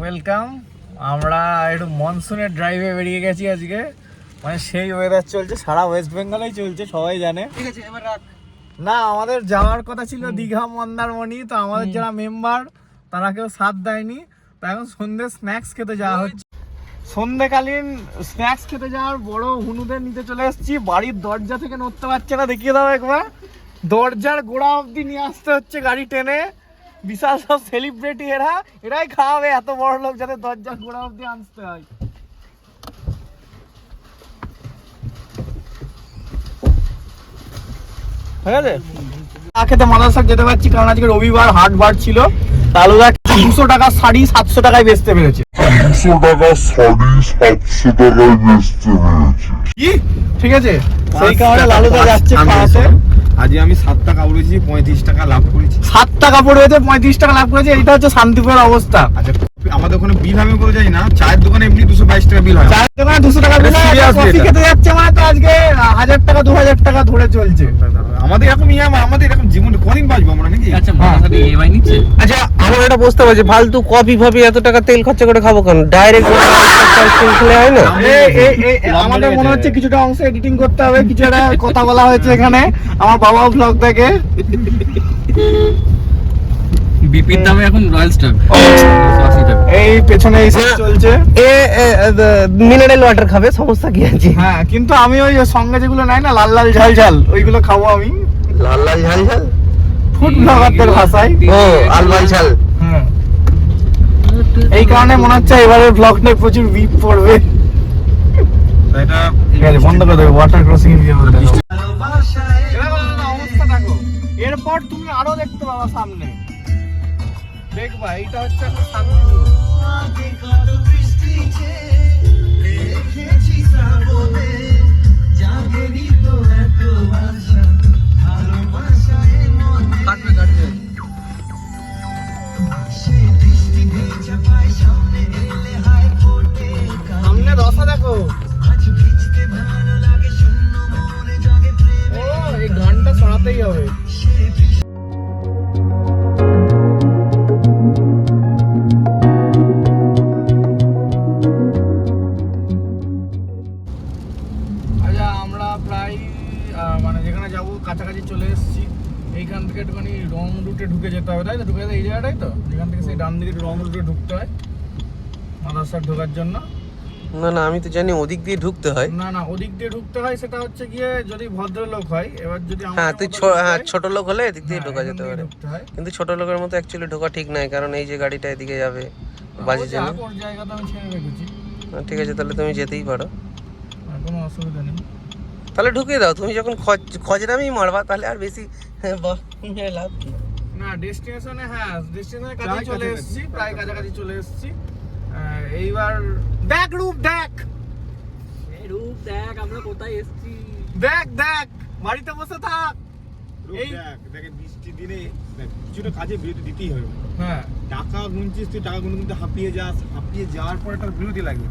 Welcome. আমরা একটু মনসুনের ড্রাইভে বেরিয়ে গেছি আজকে। মানে সেই ওয়েদার চলছে, সারা ওয়েস্ট বেঙ্গলেই চলছে, সবাই জানে। ঠিক আছে, এবার রাখ। না, আমাদের যাওয়ার কথা ছিল দীঘা মন্দারমণি, তো আমাদের যারা মেম্বার তারা কেউ সাথ দেয়নি। তো এখন সন্ধ্যে স্ন্যাক্স খেতে যাওয়া হচ্ছে। সন্ধ্যেকালীন স্ন্যাক্স খেতে যাওয়ার বড় হুনুদের নিতে চলে এসেছি। বাড়ির দরজা থেকে নড়তে পারছে না, দেখিয়ে দাও একবার। দরজার গোড়া অবধি নিয়ে আসতে হচ্ছে গাড়ি টেনে। বিশাল সব সেলিব্রিটি এরাই খাওয়াবে, এত বড় লোক যাতে দরজার গোড়া অবধি আনতে হয়। ঠিক আছে, খেতে মাদারসাক যেতে পারছি কারণ আজকে রবিবার হাট বার ছিল। লালুদা 200 টাকা শাড়ি 700 টাকায় বেচতে পেরেছে। 200 টাকা শাড়ি 700 টাকায় বেচতে পেরেছে। কি ঠিক আছে, সেই কারণে লালুদা যাচ্ছে খাওয়াতে। আজকে আমি 7 টাকা উড়েছি, 35 টাকা লাভ করেছি। 7 টাকা পড়েছে, 35 টাকা লাভ করেছে। এটা হচ্ছে শান্তিপুরের অবস্থা। আচ্ছা, আমাদের ওখানে বিল আমি করে যাই না, চায়ের দোকানে এমনি 222 টাকা বিল হয়। চায়ের দোকানে 200 টাকা বিল হয়, কফি খেতে যাচ্ছে মানে তো আজকে 1000 টাকা 2000 টাকা ধরে চলছে। আমাদের এরকম আমাদের এরকম জীবনে কদিন বাঁচবো আমরা নাকি? আচ্ছা, মাথাতে ইএমআই নিচ্ছে। আচ্ছা, আমার এটা বুঝতে পারছি, ফালতু কপি ভাবি এত টাকা তেল খরচা করে খাবো কেন? ডাইরেক্ট খেলে হয় না? আমাদের মনে হচ্ছে কিছুটা অংশ এডিটিং করতে হবে, কিছুটা কথা বলা হয়েছে এখানে। আমার বাবা ব্লগ থেকে বিপির দামে এখন রয়্যাল স্টার এই পেছনে চলছে। মিনারেল ওয়াটার খাবে, সমস্যা কি আছে? হ্যাঁ, কিন্তু আমি ওই সঙ্গে যেগুলো নাই না, লাল লাল ঝাল ঝাল, ওইগুলো খাবো আমি। লাল লাল ঝাল ঝাল, ফুড ব্লগারদের ভাষায়। ও আলবাল ঝাল। হ্যাঁ, এই কারণে মনে হচ্ছে এবারের ব্লগটা প্রচুর ভিপ পড়বে। এটা ঠিক আছে, বন্ধ করে দেবে। ওয়াটার ক্রসিং এ গিয়ে বলতে অবস্থা দেখো। এরপর তুমি আরো দেখতে পাবা সামনে, দেখবা এইটা হচ্ছে একটা শান্তিপুর। কাটবে কাটবে। সামনে রসা দেখো। ও, এই গানটা শোনাতেই হবে। আচ্ছা, আমরা প্রায় মানে যেখানে যাবো কাছাকাছি চলে এসেছি। এইখান থেকে একটুখানি রং রুটে ঢুকে যেতে হবে, তাই তো? ঢুকে এই জায়গাটাই তো, যেখান থেকে সেই ডান দিকে রং রুটে ঢুকতে হয় মাদারসাক ঢোকার জন্য। না না, আমি তো জানি ওদিক দিয়ে ঢুকতে হয়। না না, ওদিক দিয়ে ঢুকতে হয়, সেটা হচ্ছে গিয়ে যদি ভদ্রলোক হয়। এবার যদি হ্যাঁ, তুই ছোট লোক হলে এদিক দিয়ে ঢোকা যেতে পারে, কিন্তু ছোট লোকের মতো অ্যাকচুয়ালি ঢোকা ঠিক নাই, কারণ এই যে গাড়িটা এদিকে যাবে বাজে জন্য। কোন জায়গাটা আমি ছেড়ে রেখেছি। ঠিক আছে, তাহলে তুমি যেতেই পারো, কোনো অসুবিধা নেই। তাহলে ঢুকিয়ে দাও। তুমি যখন খজরামি মারবা তাহলে আর বেশি লাভ কি? না, ডেস্টিনেশনে, হ্যাঁ ডেস্টিনেশনের কাছে চলে এসেছি, প্রায় কাছাকাছি চলে এসেছি। এইবার দেখ রূপ, দেখ রূপ দেখ, আমরা কোথায় এসেছি। দেখ দেখ, বাড়িতে বসে থাক। এই দেখে বৃষ্টির দিনে কিছুটা কাজে বিরতি দিতেই হবে। হ্যাঁ, টাকা গুনছিস তুই, টাকা গুনতে গুনতে হাঁপিয়ে যাস, হাঁপিয়ে যাওয়ার পর একটা বিরতি লাগে,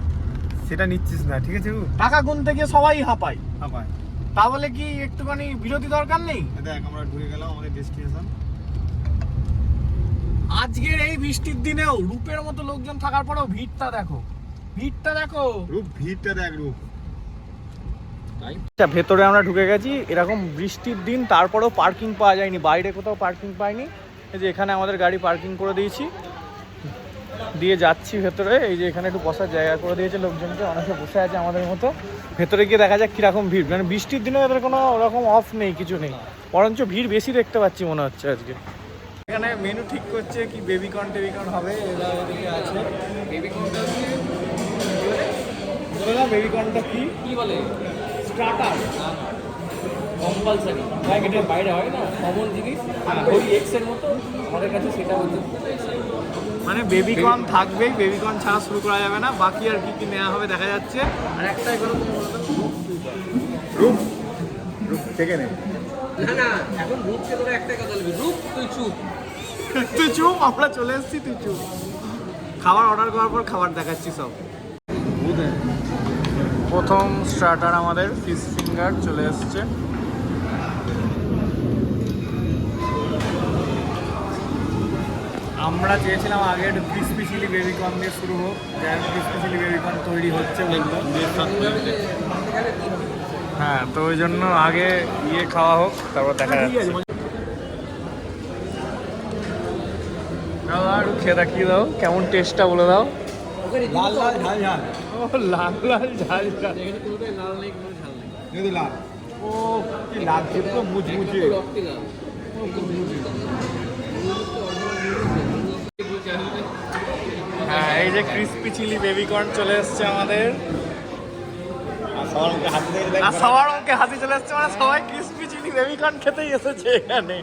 সেটা নিচ্ছিস না। ঠিক আছে, টাকা গুনতে গিয়ে সবাই হাঁপায়, হাঁপায়। তা বলে কি একটুখানি বিরতি দরকার নেই? দেখ, আমরা ঢুকে গেলাম আমাদের ডেস্টিনেশন। আজকের এই বৃষ্টির দিনেও রূপের মতো লোকজন থাকার পরেও ভিড়টা দেখো, ভিড়টা দেখো। রূপ, ভিড়টা দেখ রূপ। আচ্ছা, ভেতরে আমরা ঢুকে গেছি। এরকম বৃষ্টির দিন তারপরেও পার্কিং পাওয়া যায়নি, বাইরে কোথাও পার্কিং পাইনি। এই যে এখানে আমাদের গাড়ি পার্কিং করে দিয়েছি, দিয়ে যাচ্ছি ভেতরে। এই যে এখানে একটু বসার জায়গা করে দিয়েছে লোকজনকে, অনেকে বসে আছে আমাদের মতো। ভেতরে গিয়ে দেখা যাক কিরকম ভিড়। মানে বৃষ্টির দিনে এদের কোনো রকম অফ নেই, কিছু নেই, বরঞ্চ ভিড় বেশি দেখতে পাচ্ছি মনে হচ্ছে আজকে। এখানে মেনু ঠিক করছে কি বেবিকর্ন টেবিকর্ন হবে, এরা এদিকে আছে। বেবিকর্নটা বলে না, বেবিকর্নটা কি বলে? স্টার্টার কম্পালসারি, প্যাকেটের বাইরে হয় না, কমন জিনিস। ওই এক্স এর মতো আমাদের কাছে সেটা হচ্ছে, মানে বেবিকর্ন থাকবেই, বেবিকর্ন ছাড়া শুরু করা যাবে না। বাকি আর কি কি নেওয়া হবে দেখা যাচ্ছে। আর একটাই করে রূপ, রূপ থেকে নে। না না, এখন রূপকে তোরা একটাই কথা বলবি, রূপ তুই চুপ। তুই চুপ, আমরা চলে এসেছি, তুই চুপ। খাবার অর্ডার করার পর খাবার দেখাচ্ছি সব। প্রথম স্টার্টার আমাদের ফিশ ফিঙ্গার চলে এসছে। আমরা চেয়েছিলাম আগে একটু ক্রিসপি চিলি বেবিকর্ন দিয়ে শুরু হোক, যেন ক্রিসপি চিলি বেবিকর্ন তৈরি হচ্ছে বললো। হ্যাঁ, তো ওই জন্য আগে খাওয়া হোক, তারপর দেখা যাচ্ছে। আর খেয়ে দেখিয়ে দাও কেমন টেস্টটা বলে দাও। লাল লাল ঝাল ঝাল। ও লাল লাল ঝাল ঝাল। লাল ও কি লাগছে তো মুচমুচে। হ্যাঁ, এই যে ক্রিসপি চিলি বেবিকর্ন চলে এসছে আমাদের। আর সবার মুখে হাসি চলে এসছে, মানে সবাই ক্রিসপি চিলি বেবিকর্ন খেতেই এসেছে এখানে।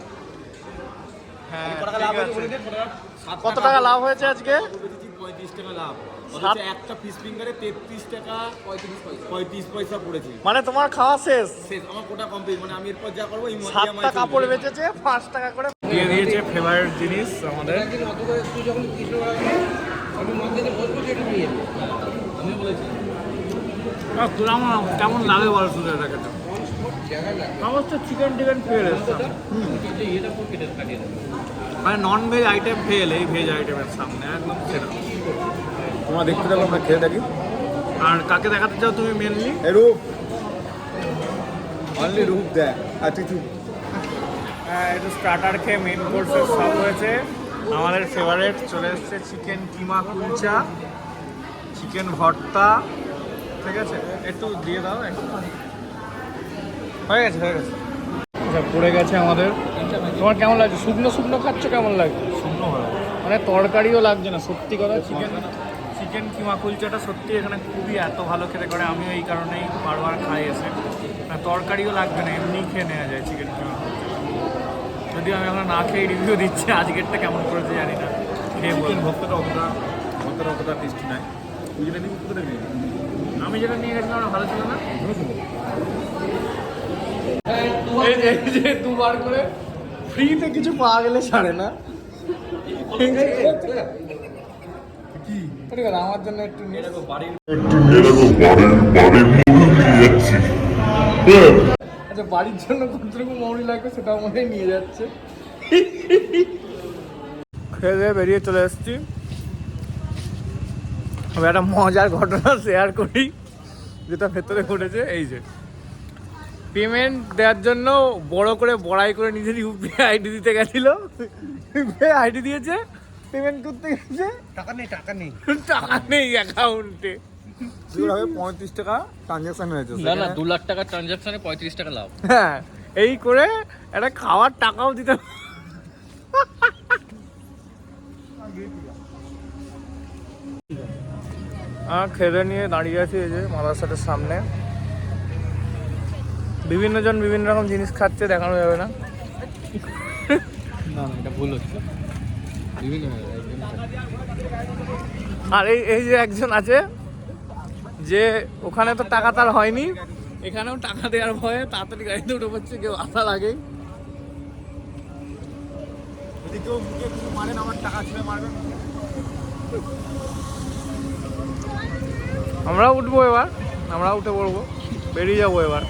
হ্যাঁ, ঠিক আছে। কত টাকা লাভ হয়েছে আজকে? 35 টাকা লাভ। সাত- একটা ফিশ ফিঙ্গারে 33 টাকা 35 পয়সা পড়েছে। মানে তোমার খাওয়া শেষ। শেষ, আমার কোটা কমপ্লিট। মানে আমি এরপর যা করবো এই 7টা কাপড় বেচেছে, 5 টাকা করে দিয়ে দিয়েছে ফেভারিট জিনিস আমাদের। কেমন লাগে বল শুধু এটা খেতে? আমার তো চিকেন টিকেন ফেল এসছে, মানে নন ভেজ আইটেম ফেল এই ভেজ আইটেমের সামনে একদম সেরা। তোমরা দেখতে থাকো, আমরা খেয়ে থাকি। আর কাকে দেখাতে চাও তুমি মেনলি? রূপ অনলি রূপ দেয় আর কিছু। একটু স্টার্টার খেয়ে মেন কোর্সের সব হয়েছে। আমাদের ফেভারিট চলে এসছে চিকেন কিমা কুলচা, চিকেন ভর্তা। ঠিক আছে, একটু দিয়ে দাও একটু। হয়ে গেছে হয়ে গেছে। আচ্ছা, পড়ে গেছে আমাদের। তোমার কেমন লাগছে? শুকনো শুকনো খাচ্ছ, কেমন লাগছে? শূন্য হলো মানে তরকারিও লাগছে না, সত্যি কথা। চিকেন কিমা কুলচাটা সত্যি এখানে খুবই এত ভালো খেতে করে, আমিও এই কারণেই বারবার খাই এসে। তরকারিও লাগবে না, এমনি খেয়ে নেওয়া যায় চিকেন কিমা কুলচা। যদিও আমি এখন না খেয়ে রিভিউ দিচ্ছি, আজকেরটা কেমন করেছে জানি না, খেয়ে বলবো। ভক্তটা অতটা টেস্টি নাই। তুই যেটা নিবি কোথায় নিবি? আমি যেটা নিয়ে গেছিলাম ওটা ভালো ছিল না। এই যে দুবার করে ফ্রিতে কিছু পাওয়া গেলে ছাড়ে না। কি ঠিক আছে, আমার জন্য একটু নিয়ে রাখো। বাড়ির আচ্ছা, বাড়ির জন্য কতটুকু মৌরি লাগবে সেটাও মনে হয় নিয়ে যাচ্ছে। খেয়ে দিয়ে বেরিয়ে চলে এসেছি। আমি একটা মজার ঘটনা শেয়ার করি যেটা ভেতরে ঘটেছে। এই যে পেমেন্ট দেওয়ার জন্য বড় করে বড়াই করে নিজের ইউপিআই আইডি দিতে গেছিল, ইউপিআই আইডি দিয়েছে, পেমেন্ট করতে গেছে, টাকা নেই টাকা নেই অ্যাকাউন্টে। 35 টাকা ট্রানজাকশন হয়েছে। না 2 লাখ টাকার ট্রানজাকশনে 35 টাকা লাভ। হ্যাঁ, এই করে একটা খাওয়ার টাকাও দিতে। খেতে নিয়ে দাঁড়িয়ে আছি এই যে মাদ্রাসাটার সামনে। বিভিন্ন জন বিভিন্ন রকম জিনিস খাচ্ছে, দেখানো যাবে না। না এটা ভুল হচ্ছে। আর এই যে একজন আছে যে ওখানে তো টাকা তার হয়নি, এখানেও টাকা দেওয়ার ভয়ে তাড়াতাড়ি গাড়িতে উঠে পড়ছে, কেউ আসার আগেই। যদি কেউ মুখে কিছু মারেন আমার টাকা ছুঁয়ে মারবেন। আমরাও উঠবো এবার, আমরাও উঠে পড়বো, বেরিয়ে যাবো এবার।